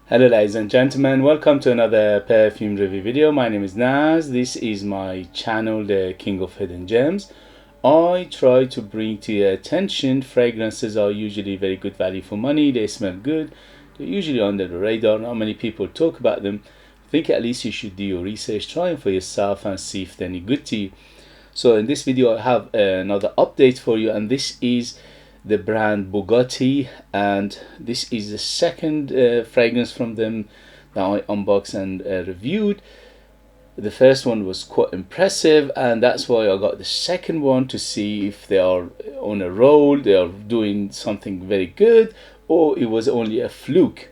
Hello ladies and gentlemen, welcome to another perfume review video. My name is Naz. This is my channel, the King of Hidden Gems. I try to bring to your attention fragrances are usually very good value for money. They smell good. They're usually under the radar. Not many people talk about them. I think at least you should do your research, try them for yourself and see if they're any good to you. So in this video I have another update for you, and this is the brand Bugatti, and this is the second fragrance from them that I unboxed and reviewed. The first one was quite impressive, and that's why I got the second one to see if they are on a roll, they are doing something very good, or it was only a fluke.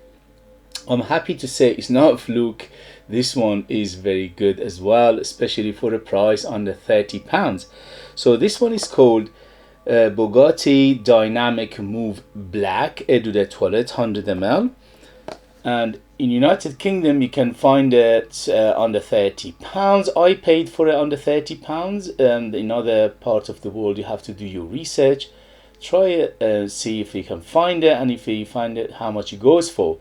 I'm happy to say it's not a fluke. This one is very good as well, especially for a price under £30. So this one is called Bugatti Dynamic Move Black Eau de Toilette 100 ml, and in United Kingdom you can find it under £30. I paid for it under £30, and in other parts of the world you have to do your research, try it, see if you can find it, and if you find it, how much it goes for.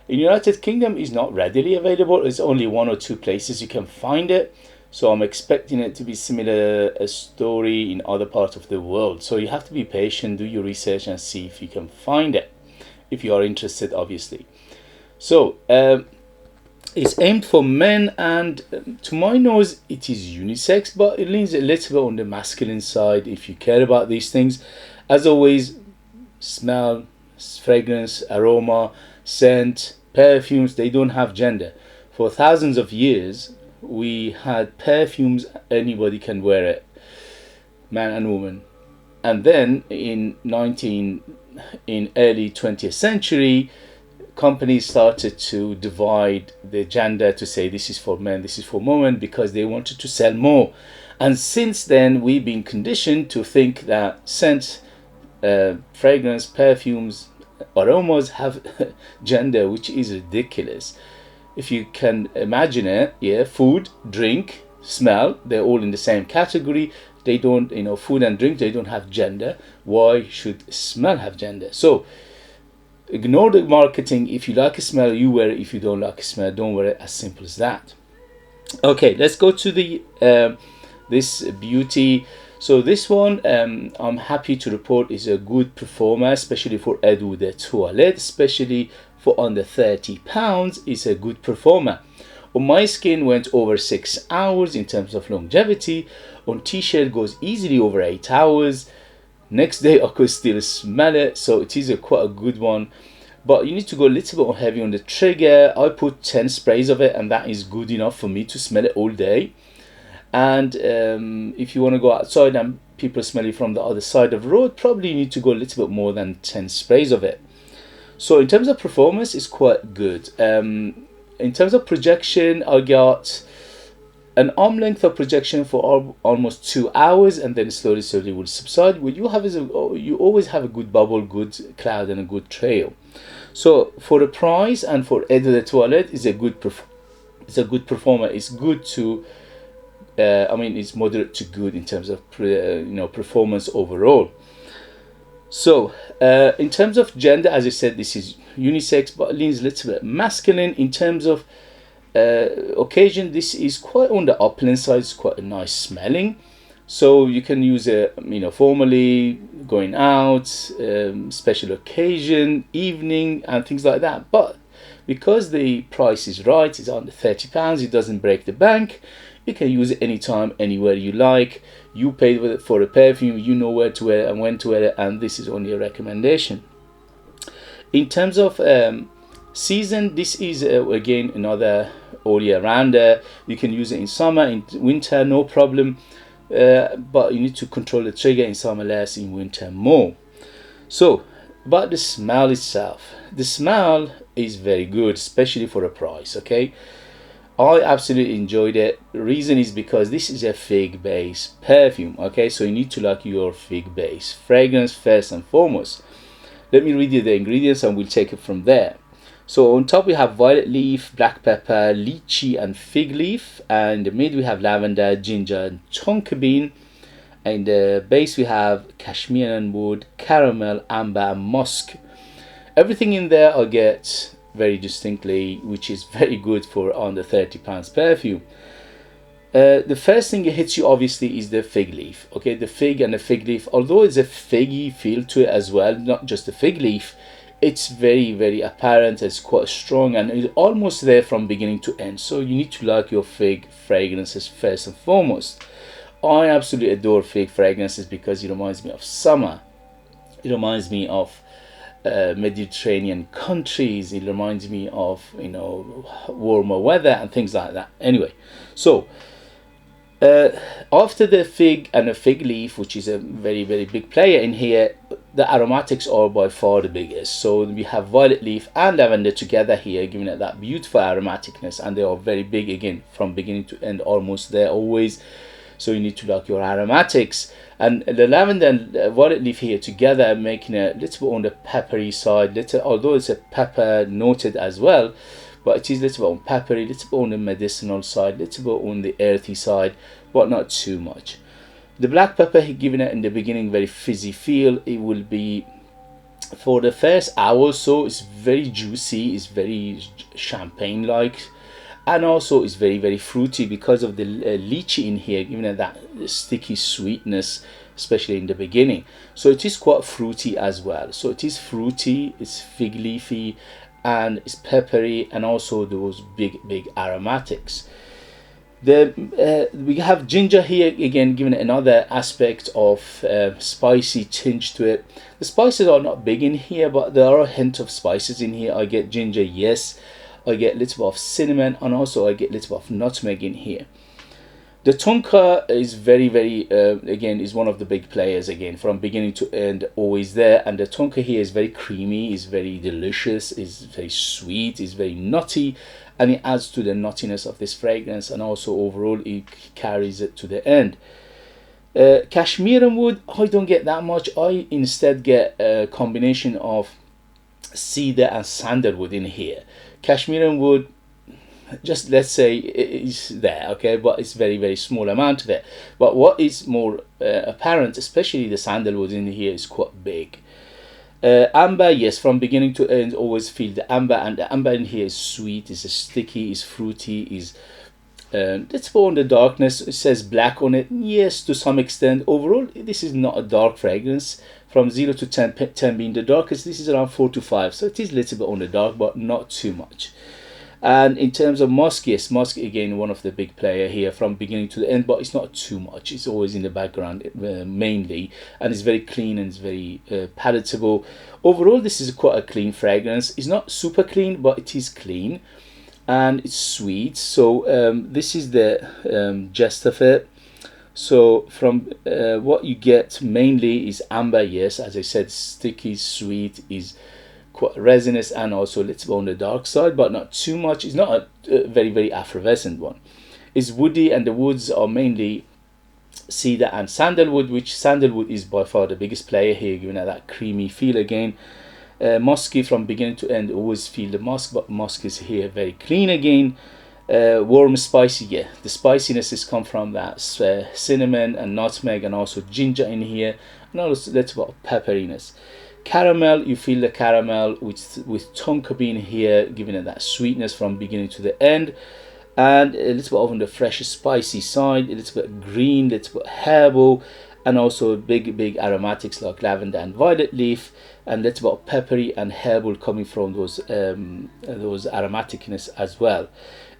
In United Kingdom it's not readily available. It's only one or two places you can find it. So I'm expecting it to be similar a story in other parts of the world. So you have to be patient, do your research and see if you can find it, if you are interested, obviously. So it's aimed for men, and to my nose it is unisex, but it leans a little bit on the masculine side if you care about these things. As always, smell, fragrance, aroma, scent, perfumes, they don't have gender. For thousands of years we had perfumes, anybody can wear it, man and woman. And then in early 20th century, companies started to divide the gender to say this is for men, this is for women, because they wanted to sell more. And since then we've been conditioned to think that scent, fragrance, perfumes, aromas have gender, which is ridiculous. If you can imagine it, yeah, food, drink, smell, they're all in the same category. They don't, food and drink, they don't have gender. Why should smell have gender? So ignore the marketing. If you like a smell, you wear it. If you don't like a smell, don't wear it. As simple as that. Okay, let's go to the this beauty. So this one, I'm happy to report, is a good performer, especially for Eau de Toilette, especially for under £30. It's a good performer. On my skin went over 6 hours in terms of longevity. On t-shirt goes easily over 8 hours. Next day I could still smell it, so it is quite a good one. But you need to go a little bit heavy on the trigger. I put 10 sprays of it, and that is good enough for me to smell it all day. And if you want to go outside and people smell it from the other side of the road, probably you need to go a little bit more than 10 sprays of it. So in terms of performance, it's quite good. In terms of projection, I got an arm length of projection for almost 2 hours, and then slowly will subside. What you have is you always have a good bubble, good cloud, and a good trail. So for the price and for Eau de Toilette, it's a good performer. It's good to it's moderate to good in terms of performance overall. So in terms of gender, as I said, this is unisex, but leans a little bit masculine. In terms of occasion, this is quite on the upland side. It's quite a nice smelling, so you can use it formally, going out, special occasion, evening, and things like that. But because the price is right, it's under £30, it doesn't break the bank. You can use it anytime, anywhere you like. You paid for a perfume, you know where to wear it and when to wear it, and this is only a recommendation. In terms of season, this is again another all year rounder. You can use it in summer, in winter, no problem. But you need to control the trigger, in summer less, in winter more. So about the smell itself, the smell is very good, especially for a price. Okay, I absolutely enjoyed it. The reason is because this is a fig base perfume. Okay, so you need to like your fig base fragrance first and foremost. Let me read you the ingredients and we'll take it from there. So on top we have violet leaf, black pepper, lychee and fig leaf, and in the mid we have lavender, ginger and tonka bean. In the base we have cashmere and wood, caramel, amber and musk. Everything in there I get very distinctly, which is very good for under £30 perfume. The first thing it hits you obviously is the fig leaf. Okay, the fig and the fig leaf, although it's a figgy feel to it as well, not just a fig leaf, it's very, very apparent. It's quite strong and it's almost there from beginning to end. So you need to like your fig fragrances first and foremost. I absolutely adore fig fragrances because it reminds me of summer. It reminds me of Mediterranean countries. It reminds me of, you know, warmer weather and things like that. Anyway, so after the fig and the fig leaf, which is a very, very big player in here, the aromatics are by far the biggest. So we have violet leaf and lavender together here, giving it that beautiful aromaticness, and they are very big again from beginning to end, almost there always. So you need to like your aromatics, and the lavender and violet leaf here together making a little bit on the peppery side, little, although it's a pepper noted as well, but it is a little bit on peppery, a little bit on the medicinal side, a little bit on the earthy side, but not too much. The black pepper, giving it in the beginning very fizzy feel. It will be for the first hour or so, it's very juicy, it's very champagne like, and also it's very, very fruity because of the lychee in here, giving it that sticky sweetness, especially in the beginning. So it is quite fruity as well. So it is fruity, it's fig leafy, and it's peppery, and also those big, big aromatics. We have ginger here again, giving it another aspect of spicy tinge to it. The spices are not big in here, but there are a hint of spices in here. I get ginger, yes. I get a little bit of cinnamon, and also I get a little bit of nutmeg in here. The tonka is very, very again, is one of the big players again from beginning to end, always there. And the tonka here is very creamy, is very delicious, is very sweet, is very nutty, and it adds to the nuttiness of this fragrance, and also overall it carries it to the end. Cashmere wood, I don't get that much. I instead get a combination of cedar and sandalwood in here. Cashmere wood, just let's say is there, okay, but it's very, very small amount of it. But what is more apparent, especially the sandalwood in here, is quite big. Amber, yes, from beginning to end always feel the amber, and the amber in here is sweet, is sticky, is fruity, is let's go on the darkness. It says black on it, yes, to some extent. Overall this is not a dark fragrance. From 0 to 10, 10 being the darkest, this is around 4 to 5, so it is a little bit on the dark, but not too much. And in terms of musk, yes, musk again one of the big player here from beginning to the end, but it's not too much. It's always in the background mainly, and it's very clean and it's very palatable. Overall this is quite a clean fragrance. It's not super clean, but it is clean, and it's sweet. So this is the gist of it. So from what you get mainly is amber, yes, as I said, sticky, sweet, is quite resinous, and also a little bit on the dark side, but not too much. It's not a very, very effervescent one. It's woody, and the woods are mainly cedar and sandalwood, which sandalwood is by far the biggest player here, giving it that creamy feel again. Musky from beginning to end, always feel the musk, but musk is here very clean again. Warm, spicy, yeah, the spiciness has come from that cinnamon and nutmeg, and also ginger in here, and also a little bit of pepperiness. Caramel, you feel the caramel with tonka bean here, giving it that sweetness from beginning to the end, and a little bit on the fresh spicy side, a little bit green, a little bit herbal, and also big aromatics like lavender and violet leaf, and a little bit peppery and herbal coming from those aromaticness as well.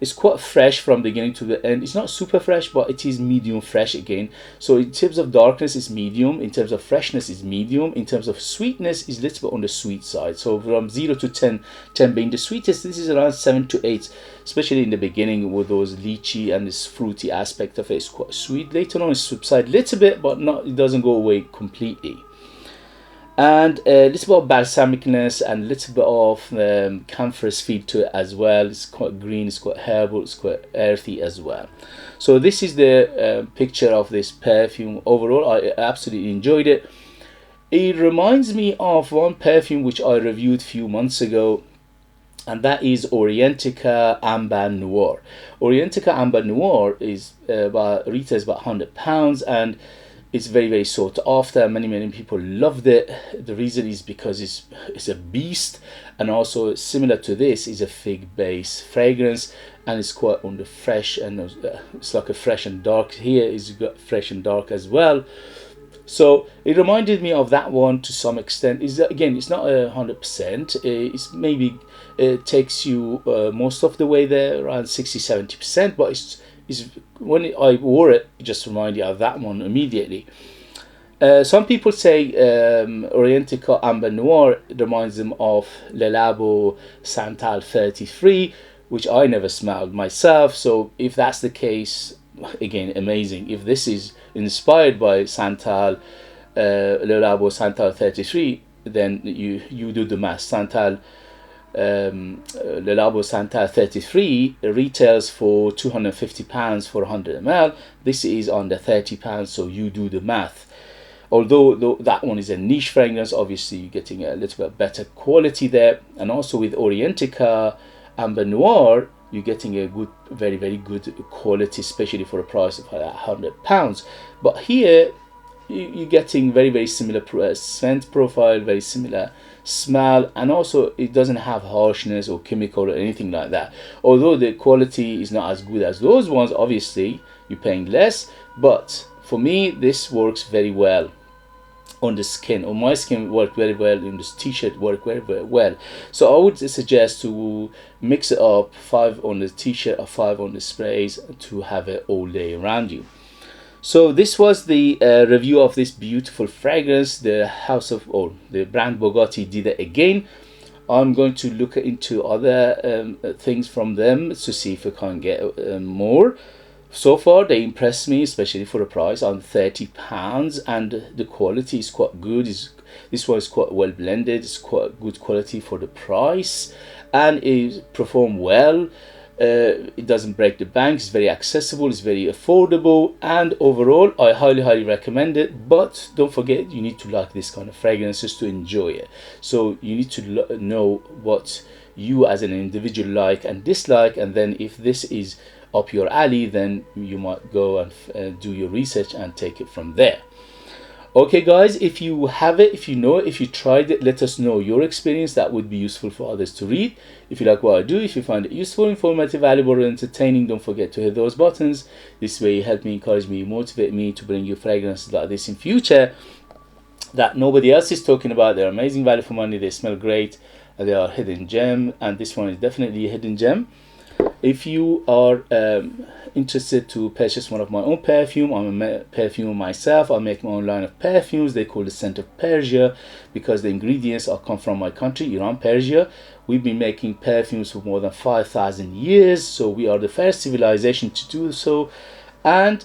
It's quite fresh from beginning to the end. It's not super fresh, but it is medium fresh again. So in terms of darkness, it's medium. In terms of freshness, it's medium. In terms of sweetness, it's a little bit on the sweet side. So from 0 to 10, 10 being the sweetest, this is around 7 to 8, especially in the beginning with those lychee and this fruity aspect of it. It's quite sweet. Later on, it subsides a little bit, but not, it doesn't go away completely. And a little bit of balsamicness and a little bit of camphorous feel to it as well. It's quite green, it's quite herbal, it's quite earthy as well. So this is the picture of this perfume. Overall, I absolutely enjoyed it. It reminds me of one perfume which I reviewed a few months ago, and that is Orientica Amber Noir. Orientica Amber Noir is retails about £100, and It's very very sought after. Many people loved it. The reason is because it's a beast, and also similar to this is a fig base fragrance, and it's quite on the fresh, and it's like a fresh and dark. Here is got fresh and dark as well. So it reminded me of that one to some extent. Is again, it's not 100%. It's maybe it takes you most of the way there, around 60-70%. But it's when I wore it, it just reminded me of that one immediately. Some people say Orientica Amber Noir reminds them of Le Labo Santal 33, which I never smelled myself. So if that's the case, again, amazing. If this is inspired by Santal, Le Labo Santal 33, then you do the math. Santal, Le Labo Santal 33 retails for £250 for 100 ml. This is under £30, so you do the math. Although that one is a niche fragrance, obviously you're getting a little bit better quality there. And also with Orientica Amber Noir, you're getting a good, very very good quality, especially for a price of £100. But here you're getting very very similar scent profile, very similar smell, and also it doesn't have harshness or chemical or anything like that. Although the quality is not as good as those ones, obviously you're paying less, but for me this works very well on the skin. On my skin worked very well, in this t-shirt worked very very well. So I would suggest to mix it up, 5 on the t-shirt or 5 on the sprays, to have it all day around you. So this was the review of this beautiful fragrance. The the brand Bugatti did it again. I'm going to look into other things from them to see if I can get more. So far they impressed me, especially for the price on £30, and the quality is quite good. This one is quite well blended. It's quite good quality for the price, and it performed well. It doesn't break the bank. It's very accessible, it's very affordable, and overall I highly recommend it. But don't forget, you need to like this kind of fragrances to enjoy it. So you need to know what you as an individual like and dislike, and then if this is up your alley, then you might go and do your research and take it from there. Okay guys, if you have it, if you know it, if you tried it, let us know your experience. That would be useful for others to read. If you like what I do, if you find it useful, informative, valuable, or entertaining, don't forget to hit those buttons. This way you help me, encourage me, motivate me to bring you fragrances like this in future that nobody else is talking about. They're amazing value for money, they smell great, and they are hidden gem, and this one is definitely a hidden gem. If you are interested to purchase one of my own perfume, I'm a perfumer myself. I make my own line of perfumes. They call the scent of Persia because the ingredients come from my country, Iran, Persia. We've been making perfumes for more than 5,000 years, so we are the first civilization to do so, and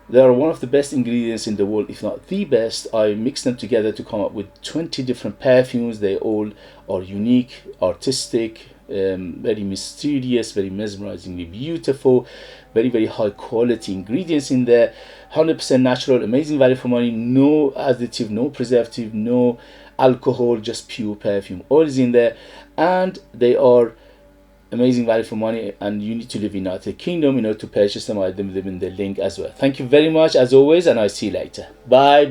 they are one of the best ingredients in the world, if not the best. I mix them together to come up with 20 different perfumes. They all are unique, artistic, very mysterious, very mesmerizingly beautiful, very high quality ingredients in there, 100% natural, amazing value for money, no additive, no preservative, no alcohol, just pure perfume oil is in there, and they are amazing value for money, and you need to live in the United Kingdom in order to purchase them. I will leave in the link as well. Thank you very much as always, and I'll see you later. Bye.